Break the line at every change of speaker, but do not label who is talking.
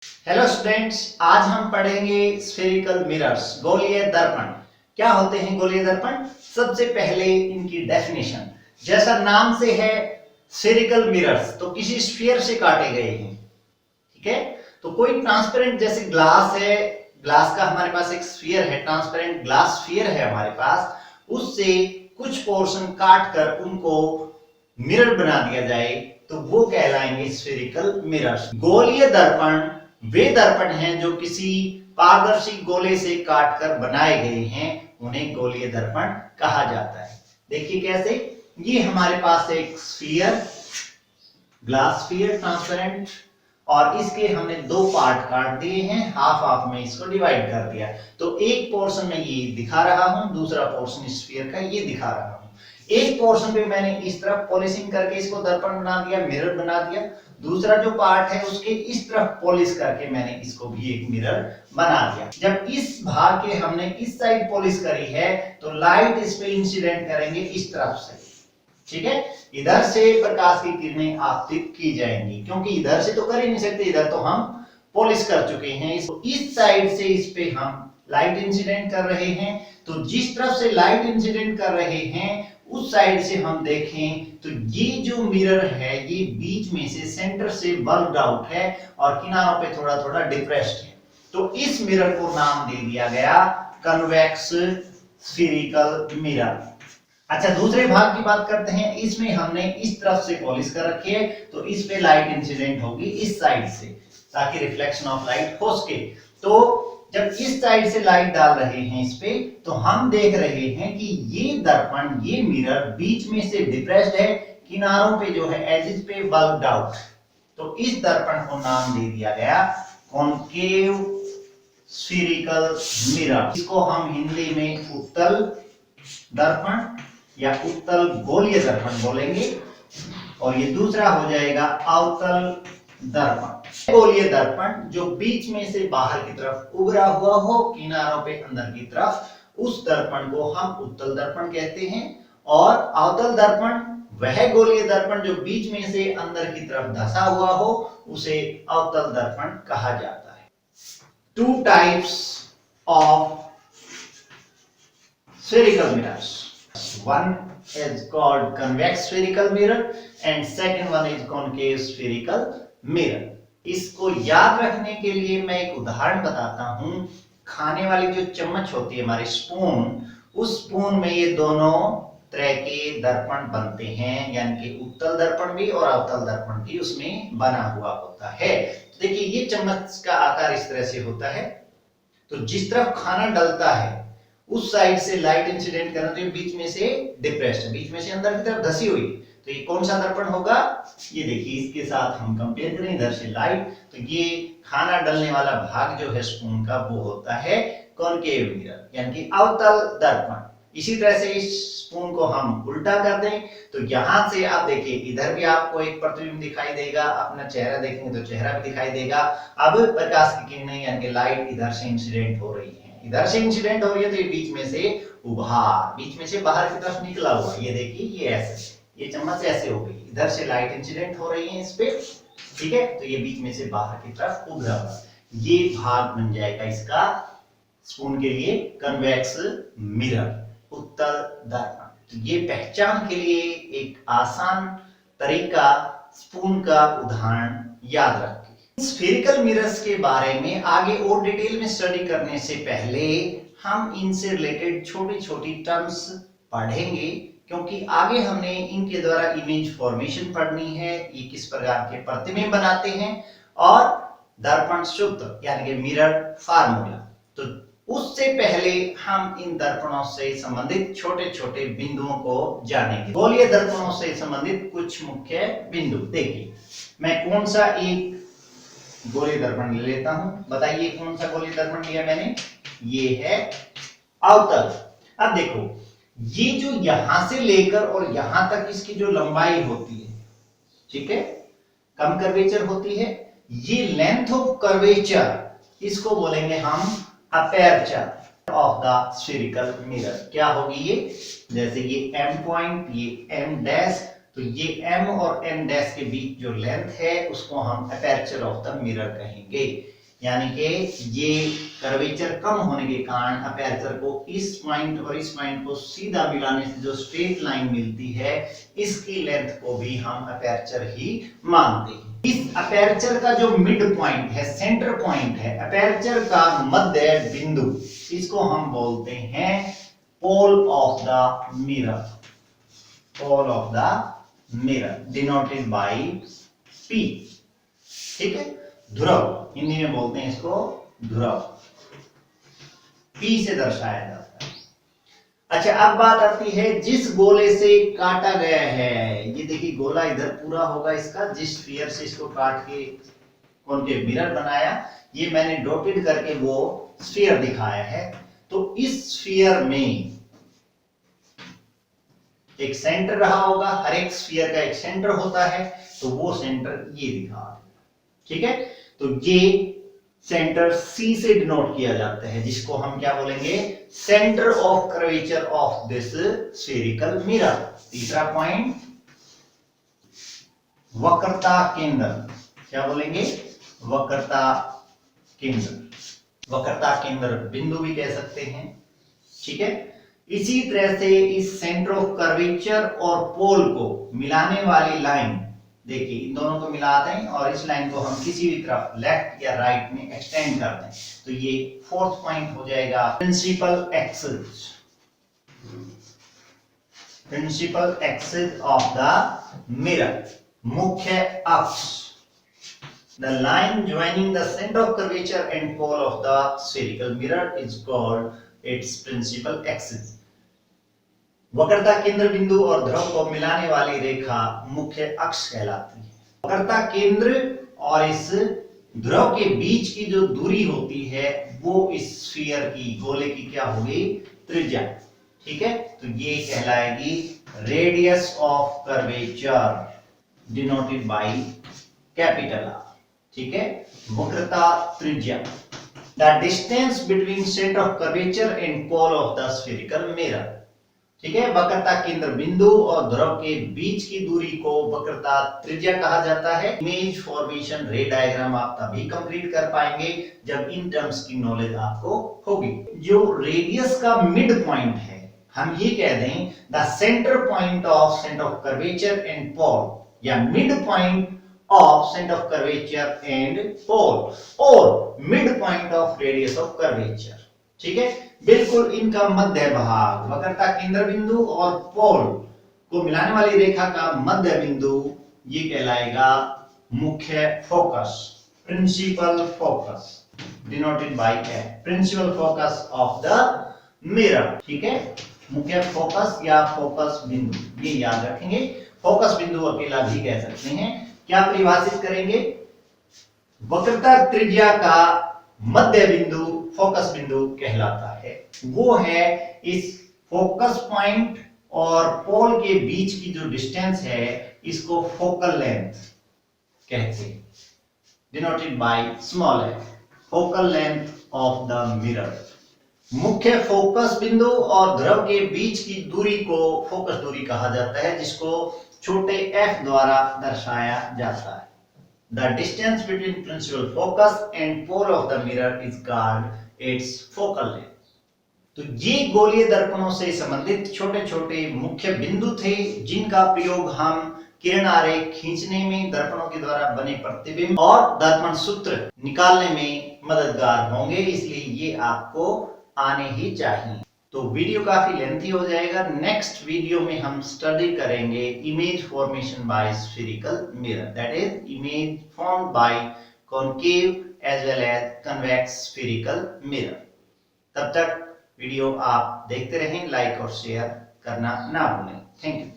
Hello students, आज हम पढ़ेंगे स्फेरिकल मिरर्स, गोलीय दर्पण। क्या होते हैं गोलीय दर्पण? सबसे पहले इनकी डेफिनेशन, जैसा नाम से है स्फेरिकल मिरर्स, तो किसी स्फीयर से काटे गए हैं। ठीक है, तो कोई ट्रांसपेरेंट जैसे ग्लास है, ग्लास का हमारे पास एक स्फीयर है, ट्रांसपेरेंट ग्लास स्फीयर है हमारे पास, उससे कुछ पोर्शन काट कर उनको मिरर बना दिया जाए तो वो कहलाएंगे स्फेरिकल मिरर्स। गोलीय दर्पण वे दर्पण हैं जो किसी पारदर्शी गोले से काटकर बनाए गए हैं, उन्हें गोलीय दर्पण कहा जाता है। देखिए कैसे, ये हमारे पास एक स्फीयर, ग्लास स्फीयर ट्रांसपेरेंट, और इसके हमने दो पार्ट काट दिए हैं, हाफ हाफ में इसको डिवाइड कर दिया। तो एक पोर्शन में ये दिखा रहा हूं, दूसरा पोर्शन स्फीयर का ये दिखा रहा हूं। एक पोर्शन पे मैंने इस तरफ पॉलिशिंग करके इसको दर्पण बना दिया, मिरर बना दिया। दूसरा जो पार्ट है उसके इस तरफ पॉलिश करके मैंने इसको भी एक मिरर बना दिया। जब इस भाग के हमने इस साइड पॉलिश करी है तो लाइट इस पे इंसिडेंट करेंगे इस तरफ से। ठीक है, इधर से प्रकाश की किरणें आपतित की जाएंगी, क्योंकि इधर से तो कर ही नहीं सकते, इधर तो हम पॉलिश कर चुके हैं। इस साइड से इस पे हम लाइट इंसिडेंट कर रहे हैं, तो जिस तरफ से लाइट इंसिडेंट कर रहे हैं उस साइड से हम देखें तो ये जो मिरर है ये बीच में से सेंटर से बल्ब्ड आउट है और किनारों पे थोड़ा थोड़ा डिप्रेस्ड है। तो इस मिरर को नाम दे दिया गया कन्वेक्स स्फेरिकल मिरर। अच्छा, दूसरे भाग की बात करते हैं। इसमें हमने इस तरफ से पॉलिश कर रखी है, तो इस पे लाइट इंसिडेंट होगी इस साइड से, ताकि रिफ्लेक्शन ऑफ लाइट हो सके। तो जब इस साइड से लाइट डाल रहे हैं इस पे, तो हम देख रहे हैं कि ये दर्पण, ये मिरर बीच में से डिप्रेस्ड है, किनारों पे जो है एजेस पे बल्ब्ड आउट। तो इस दर्पण को नाम दे दिया गया कॉन्केव स्फेरिकल मिरर। इसको हम हिंदी में उत्तल दर्पण या उत्तल गोलीय दर्पण बोलेंगे, और ये दूसरा हो जाएगा अवतल दर्पण। गोलीय दर्पण जो बीच में से बाहर की तरफ उभरा हुआ हो, किनारों पे अंदर की तरफ, उस दर्पण को हम उत्तल दर्पण कहते हैं। और अवतल दर्पण वह गोलीय दर्पण जो बीच में से अंदर की तरफ धंसा हुआ हो, उसे अवतल दर्पण कहा जाता है। Two types of spherical mirrors. One is called convex spherical mirror and second one is concave spherical mirror. इसको याद रखने के लिए मैं एक उदाहरण बताता हूं। खाने वाली जो चम्मच होती है हमारी स्पून, उस स्पून में ये दोनों तरह के दर्पण बनते हैं, यानी कि उत्तल दर्पण भी और अवतल दर्पण भी उसमें बना हुआ होता है। तो देखिए, ये चम्मच का आकार इस तरह से होता है, तो जिस तरफ खाना डलता है उस साइड से लाइट इंसिडेंट करना, तो ये बीच में से डिप्रेस्ड है, बीच में से अंदर की तरफ धसी हुई, तो ये कौन सा दर्पण होगा? ये देखिए, इसके साथ हम कंपेयर करें, इधर से लाइट, तो ये खाना डलने वाला भाग जो है स्पून का, वो होता है कॉन्केव मिरर, यानी कि अवतल दर्पण। इसी तरह से इस स्पून को हम उल्टा कर दें तो यहां से आप देखिए, इधर भी आपको एक प्रतिबिंब दिखाई देगा, अपना चेहरा देखेंगे तो चेहरा भी दिखाई देगा। अब प्रकाश की किरणें यानी कि लाइट इधर से इंसिडेंट हो रही है, इधर से इंसिडेंट हो रही है, तो ये बीच में से उभार, बीच में से बाहर की तरफ निकला हुआ, ये देखिए, ये ऐसे, ये चम्मच ऐसे हो गई, इधर से लाइट इंसिडेंट हो रही है इस पे, ठीक है, तो ये बीच में से बाहर की तरफ उभरा हुआ, ये भाग बन जाएगा इसका स्पून के लिए कन्वेक्स मिरर, उत्तल दर्पण। तो ये पहचान के लिए एक आसान तरीका, स्पून का उदाहरण याद रखें। स्फेरिकल मिरर्स के बारे में आगे और डिटेल में स्टडी करने से पहले हम इनसे रिलेटेड छोटी छोटी टर्म्स पढ़ेंगे, क्योंकि आगे हमने इनके द्वारा इमेज फॉर्मेशन पढ़नी है, ये किस प्रकार के प्रतिबिंब बनाते हैं, और दर्पण सूत्र यानी कि मिरर फार्मूला। तो उससे पहले हम इन दर्पणों से संबंधित छोटे छोटे बिंदुओं को जानेंगे। गोलीय दर्पणों से संबंधित कुछ मुख्य बिंदु देखिए। मैं कौन सा एक गोलीय दर्पण ले लेता हूं, बताइए कौन सा गोलीय दर्पण लिया मैंने? ये है अवतल। अब देखो, ये जो यहां से लेकर और यहां तक इसकी जो लंबाई होती है, ठीक है, कम कर्वेचर होती है, ये लेंथ ऑफ कर्वेचर, इसको बोलेंगे हम aperture of the spherical mirror. क्या होगी ये? जैसे ये m पॉइंट, ये m डैश, तो ये m और m डैश के बीच जो लेंथ है उसको हम अपर्चर ऑफ द मिरर कहेंगे। यानी कि ये कर्वेचर कम होने के कारण अपर्चर को इस पॉइंट और इस पॉइंट को सीधा मिलाने से जो स्ट्रेट लाइन मिलती है इसकी लेंथ को भी हम अपर्चर ही मानते हैं। इस अपर्चर का जो मिड पॉइंट है, सेंटर पॉइंट है, अपर्चर का मध्य बिंदु, इसको हम बोलते हैं pole of the mirror. Pole of the mirror denoted by P। ठीक है, ध्रुव, हिंदी में बोलते हैं इसको ध्रुव, P से दर्शाया जाता है। अच्छा, अब बात आती है जिस गोले से काटा गया है, ये देखिए गोला इधर पूरा होगा इसका, जिस स्फीयर से इसको काट के कॉनकेव मिरर बनाया, ये मैंने डॉटेड करके वो स्फीयर दिखाया है। तो इस स्फीयर में एक सेंटर रहा होगा, हर एक स्फीयर का एक सेंटर होता है, तो वो सेंटर ये दिखा, ठीक है। तो ये सेंटर C से डिनोट किया जाता है, जिसको हम क्या बोलेंगे, centre of curvature of this spherical mirror. तीसरा पॉइंट, वक्रता केंद्र, क्या बोलेंगे, वक्रता केंद्र, वक्रता केंद्र बिंदु भी कह सकते हैं, ठीक है। इसी तरह से इस सेंटर ऑफ कर्वेचर और पोल को मिलाने वाली लाइन, देखिए इन दोनों को मिलाते हैं और इस लाइन को हम किसी भी तरफ लेफ्ट या राइट में एक्सटेंड करते हैं, तो ये फोर्थ पॉइंट हो जाएगा principal axis. Principal axis of the mirror, मुख्य अक्ष। The line joining the center of curvature and pole of the spherical mirror is called its principal axis। वक्रता केंद्र बिंदु और ध्रुव को मिलाने वाली रेखा मुख्य अक्ष कहलाती है। वक्रता केंद्र और इस ध्रुव के बीच की जो दूरी होती है वो इस स्फीयर की, गोले की क्या होगी, त्रिज्या, ठीक है। तो ये कहलाएगी radius of curvature denoted by capital R, ठीक है, वक्रता त्रिज्या। The distance between centre of curvature and pole of the spherical mirror, ठीक है। वक्रता केंद्र बिंदु और ध्रुव के बीच की दूरी को वक्रता त्रिज्या कहा जाता है। इमेज फॉर्मेशन रे डायग्राम आप तभी कंप्लीट कर पाएंगे जब इन टर्म्स की नॉलेज आपको होगी। जो रेडियस का मिड पॉइंट है, हम ये कह दें the centre point of centre of curvature and pole, या midpoint of centre of curvature and pole, और midpoint of radius of curvature, ठीक है। बिल्कुल इनका मध्य भाग, वक्रता केंद्र बिंदु और पोल को मिलाने वाली रेखा का मध्य बिंदु, ये कहलाएगा मुख्य focus, principal focus denoted by F, principal focus of the mirror, ठीक है। मुख्य फोकस या फोकस बिंदु, ये याद रखेंगे। फोकस बिंदु अकेला भी कह सकते हैं। क्या परिभाषित करेंगे, वक्रता त्रिज्या का मध्य बिंदु फोकस बिंदु कहलाता है। वो है इस फोकस पॉइंट और पोल के बीच की जो डिस्टेंस है, इसको फोकल लेंथ कहते हैं, denoted by small f, focal length of the mirror. मुख्य फोकस बिंदु और ध्रुव के बीच की दूरी को फोकस दूरी कहा जाता है, जिसको छोटे f द्वारा दर्शाया जाता है। The distance between principal focus and pole of the mirror is called its focal length। तो ये गोलीय दर्पणों से संबंधित छोटे छोटे मुख्य बिंदु थे, जिनका प्रयोग हम किरण आरेख खींचने में, दर्पणों के द्वारा बने प्रतिबिंब और दर्पण सूत्र निकालने में मददगार होंगे, इसलिए ये आपको आने ही चाहिए। तो वीडियो काफी लेंथी हो जाएगा। नेक्स्ट वीडियो में हम स्टडी करेंगे image formation by spherical mirror, that is image formed by concave as well as convex spherical mirror. तब तक वीडियो आप देखते रहें, लाइक और शेयर करना ना भूलें। Thank you.